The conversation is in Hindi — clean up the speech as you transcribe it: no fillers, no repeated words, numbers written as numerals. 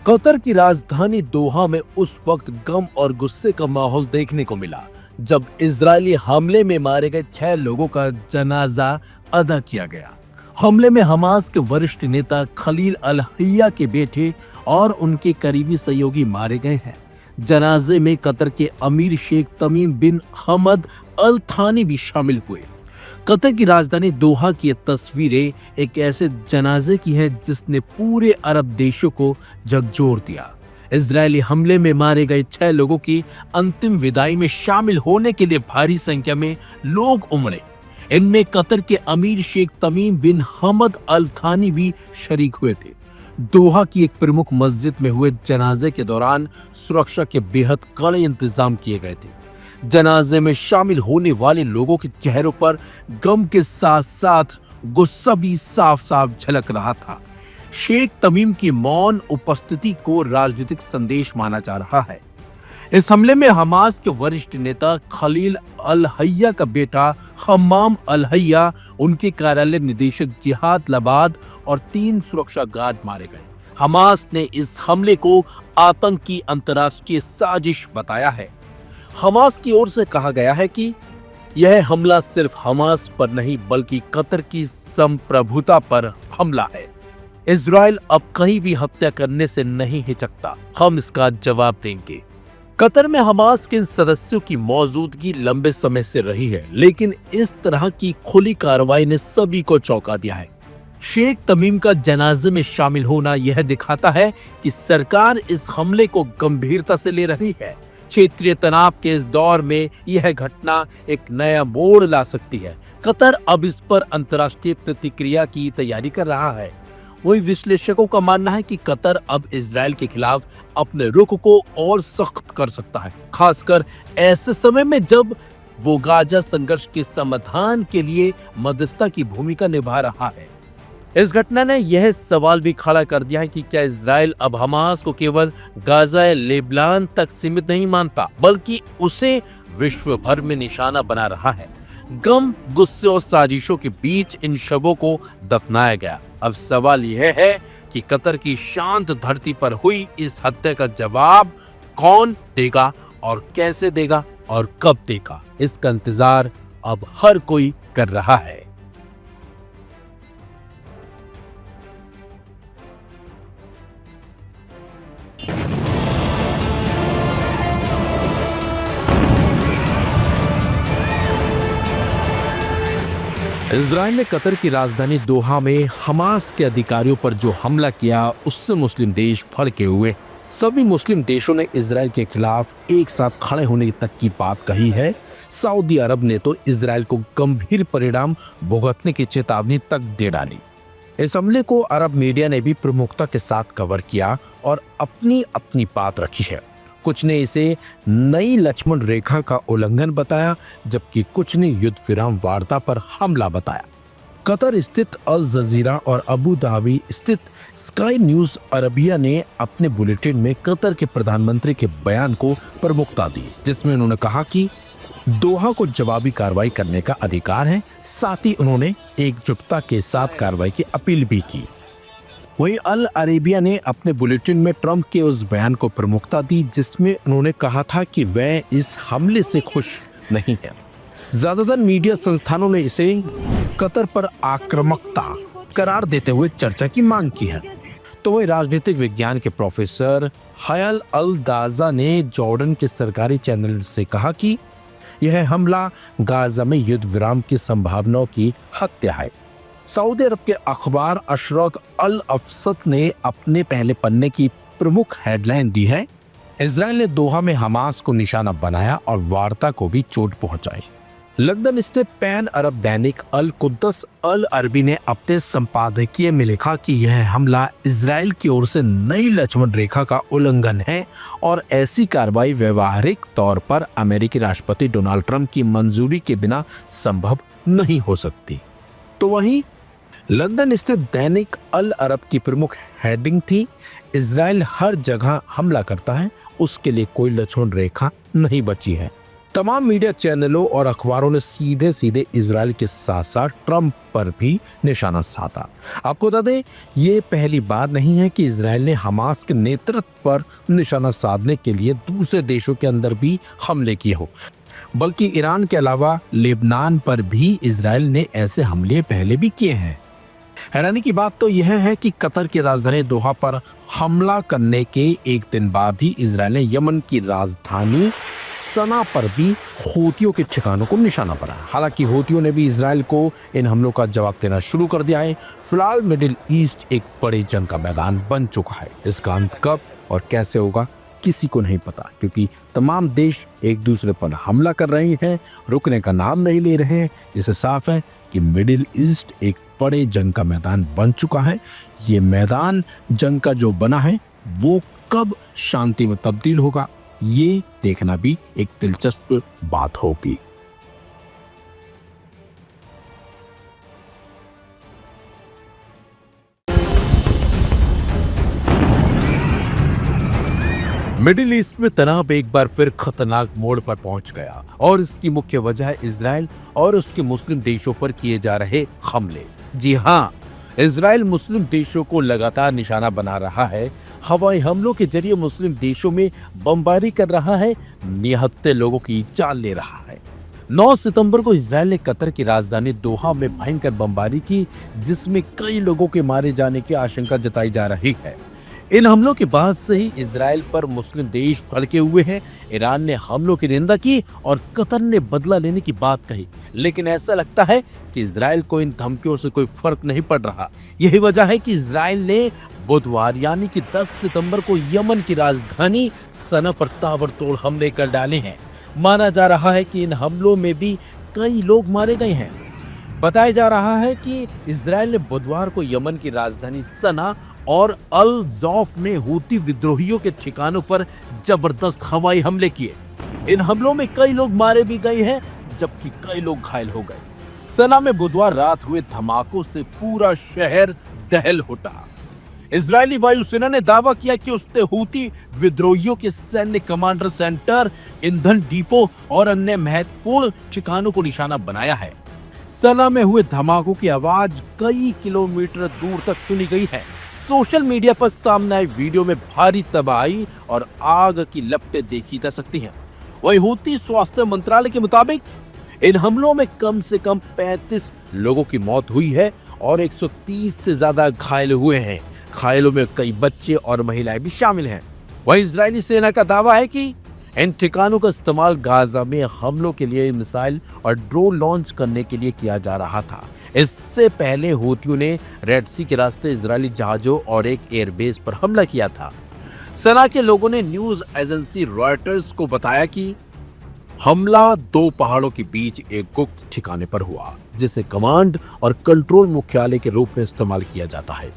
कतर की राजधानी दोहा में उस वक्त गम और गुस्से का माहौल देखने को मिला जब इजरायली हमले में मारे गए 6 लोगों का जनाजा अदा किया गया। हमले में हमास के वरिष्ठ नेता खलील अल हय्या के बेटे और उनके करीबी सहयोगी मारे गए हैं। जनाजे में कतर के अमीर शेख तमीम बिन हमद अल थानी भी शामिल हुए। कतर की राजधानी दोहा की ये तस्वीरें एक ऐसे जनाजे की है जिसने पूरे अरब देशों को झकझोर दिया। इजरायली हमले में मारे गए 6 लोगों की अंतिम विदाई में शामिल होने के लिए भारी संख्या में लोग उमड़े। इनमें कतर के अमीर शेख तमीम बिन हमद अल थानी भी शरीक हुए थे। दोहा की एक प्रमुख मस्जिद में हुए जनाजे के दौरान सुरक्षा के बेहद कड़े इंतजाम किए गए थे। जनाजे में शामिल होने वाले लोगों के चेहरों पर गम के साथ साथ गुस्सा भी साफ साफ झलक रहा था। शेख तमीम की मौन उपस्थिति को राजनीतिक संदेश माना जा रहा है। इस हमले में हमास के वरिष्ठ नेता खलील अल हय्या का बेटा हम्माम अल हय्या, उनके कार्यालय निदेशक जिहाद लबाद और 3 सुरक्षा गार्ड मारे गए। हमास ने इस हमले को आतंकी अंतर्राष्ट्रीय साजिश बताया है। हमास की ओर से कहा गया है कि यह हमला सिर्फ हमास पर नहीं बल्कि कतर की संप्रभुता पर हमला है। इजराइल अब कहीं भी हत्या करने से नहीं हिचकता, हम इसका जवाब देंगे। कतर में हमास के इन सदस्यों की मौजूदगी लंबे समय से रही है, लेकिन इस तरह की खुली कार्रवाई ने सभी को चौंका दिया है। शेख तमीम का जनाजे में शामिल होना यह दिखाता है कि सरकार इस हमले को गंभीरता से ले रही है। क्षेत्रीय तनाव के इस दौर में यह घटना एक नया मोड़ ला सकती है। कतर अब इस पर अंतर्राष्ट्रीय प्रतिक्रिया की तैयारी कर रहा है। वही विश्लेषकों का मानना है कि कतर अब इजराइल के खिलाफ अपने रुख को और सख्त कर सकता है, खासकर ऐसे समय में जब वो गाजा संघर्ष के समाधान के लिए मध्यस्थता की भूमिका निभा रहा है। इस घटना ने यह सवाल भी खड़ा कर दिया है कि क्या इजराइल अब हमास को केवल गाजा या लेबनान तक सीमित नहीं मानता, बल्कि उसे विश्व भर में निशाना बना रहा है। गम, गुस्से और साजिशों के बीच इन शवों को दफनाया गया। अब सवाल यह है कि कतर की शांत धरती पर हुई इस हत्या का जवाब कौन देगा और कैसे देगा और कब देगा, इसका इंतजार अब हर कोई कर रहा है। इजराइल ने कतर की राजधानी दोहा में हमास के अधिकारियों पर जो हमला किया, उससे मुस्लिम देश भड़के हुए। सभी मुस्लिम देशों ने इजराइल के खिलाफ एक साथ खड़े होने तक की बात कही है। सऊदी अरब ने तो इजराइल को गंभीर परिणाम भुगतने की चेतावनी तक दे डाली। इस हमले को अरब मीडिया ने भी प्रमुखता के साथ कवर किया और अपनी अपनी बात रखी है। कुछ ने इसे नई लक्ष्मण रेखा का उल्लंघन बताया, जबकि कुछ ने युद्ध विराम वार्ता पर हमला बताया। कतर स्थित अल जजीरा और अबू धाबी स्थित स्काई न्यूज अरबिया ने अपने बुलेटिन में कतर के प्रधानमंत्री के बयान को प्रमुखता दी, जिसमें उन्होंने कहा कि दोहा को जवाबी कार्रवाई करने का अधिकार है। साथ ही उन्होंने एकजुटता के साथ कार्रवाई की अपील भी की। वहीं अल अरेबिया ने अपने बुलेटिन में ट्रंप के उस बयान को प्रमुखता दी जिसमें उन्होंने कहा था कि वह इस हमले से खुश नहीं है। ज्यादातर मीडिया संस्थानों ने इसे कतर पर आक्रामकता करार देते हुए चर्चा की मांग की है। तो वही राजनीतिक विज्ञान के प्रोफेसर हयल अल दाजा ने जॉर्डन के सरकारी चैनल से कहा कि यह हमला गाजा में युद्ध विराम की संभावनाओं की हत्या है। सऊदी अरब के अखबार अशरक अल अफसत ने अपने पहले पन्ने की प्रमुख हेडलाइन दी है, इजराइल ने दोहा में हमास को निशाना बनाया और वार्ता को भी चोट पहुंचाई। लंदन स्थित पैन अरब दैनिक अल कुद्दस अल अरबी ने अपने संपादकीय में लिखा कि यह हमला इजराइल की ओर से नई लक्ष्मण रेखा का उल्लंघन है और ऐसी कार्रवाई व्यवहारिक तौर पर अमेरिकी राष्ट्रपति डोनाल्ड ट्रंप की मंजूरी के बिना संभव नहीं हो सकती। तो वहीं लंदन स्थित दैनिक अल अरब की प्रमुख हेडिंग थी, इजराइल हर जगह हमला करता है, उसके लिए कोई लक्ष्मण रेखा नहीं बची है। तमाम मीडिया चैनलों और अखबारों ने सीधे सीधे इजराइल के साथ साथ ट्रंप पर भी निशाना साधा। आपको बता दें, ये पहली बार नहीं है कि इजराइल ने हमास के नेतृत्व पर निशाना साधने के लिए दूसरे देशों के अंदर भी हमले किए हो, बल्कि ईरान के अलावा लेबनान पर भी इजराइल ने ऐसे हमले पहले भी किए हैं। हैरानी की बात तो यह है कि कतर की राजधानी दोहा पर हमला करने के एक दिन बाद ही इजराइल ने यमन की राजधानी सना पर भी हूतियों के ठिकानों को निशाना पड़ा। हालांकि हूतियों ने भी इजराइल को इन हमलों का जवाब देना शुरू कर दिया है। फिलहाल मिडिल ईस्ट एक बड़े जंग का मैदान बन चुका है। इसका अंत कब और कैसे होगा किसी को नहीं पता, क्योंकि तमाम देश एक दूसरे पर हमला कर रहे हैं, रुकने का नाम नहीं ले रहे हैं। इससे साफ है कि मिडिल ईस्ट एक बड़े जंग का मैदान बन चुका है। ये मैदान जंग का जो बना है वो कब शांति में तब्दील होगा, ये देखना भी एक दिलचस्प बात होगी। मिडिल ईस्ट में तनाव एक बार फिर खतरनाक मोड़ पर पहुंच गया और इसकी मुख्य वजह इजराइल और उसके मुस्लिम देशों पर किए जा रहे हमले। जी हाँ, इजराइल मुस्लिम देशों को लगातार निशाना बना रहा है। हवाई हमलों के जरिए मुस्लिम देशों में बमबारी कर रहा है, निहत्थे लोगों की जान ले रहा है। 9 सितंबर को इजराइल ने कतर की राजधानी दोहा में भयंकर बमबारी की, जिसमें कई लोगों के मारे जाने की आशंका जताई जा रही है। इन हमलों के बाद से ही इजराइल पर मुस्लिम देश भड़के हुए हैं। ईरान ने हमलों की निंदा की और कतर ने बदला लेने की बात कही, लेकिन ऐसा लगता है कि इजराइल को इन धमकियों से कोई फर्क नहीं पड़ रहा। यही वजह है कि इजराइल ने बुधवार यानी कि 10 सितंबर को यमन की राजधानी सना पर ताबड़तोड़ हमले कर डाले हैं। माना जा रहा है कि इन हमलों में भी कई लोग मारे गए हैं। बताया जा रहा है कि इजराइल ने बुधवार को यमन की राजधानी सना और अल जौफ में हूती विद्रोहियों के ठिकानों पर जबरदस्त हवाई हमले किए। इन हमलों में कई लोग मारे भी गए हैं, जबकि कई लोग घायल हो गए। सना में बुधवार रात हुए धमाकों से पूरा शहर दहल उठा। इजरायली वायुसेना ने दावा किया कि उसने हूती विद्रोहियों के सैन्य कमांडर सेंटर, ईंधन डिपो और अन्य महत्वपूर्ण ठिकानों को निशाना बनाया है। सना में हुए धमाकों की आवाज कई किलोमीटर दूर तक सुनी गई है। सोशल मीडिया पर सामने आई वीडियो में भारी तबाही और आग की लपटें देखी जा सकती हैं। वहीं हूती स्वास्थ्य मंत्रालय के मुताबिक इन हमलों में कम से कम 35 लोगों की मौत हुई है और 130 से ज्यादा घायल हुए हैं। घायलों में कई बच्चे और महिलाएं भी शामिल हैं। वहीं इजरायली सेना का दावा है कि इन ठिकानों का इस्तेमाल गाजा में हमलों के लिए मिसाइल और ड्रोन लॉन्च करने के लिए किया जा रहा था। इससे पहले हूतियों ने रेड सी के रास्ते इजरायली जहाजों और एक एयरबेस पर हमला किया था। सना के लोगों ने न्यूज एजेंसी रॉयटर्स को बताया कि हमला 2 पहाड़ों के बीच एक गुप्त ठिकाने पर हुआ, जिसे कमांड और कंट्रोल मुख्यालय के रूप में इस्तेमाल किया जाता है।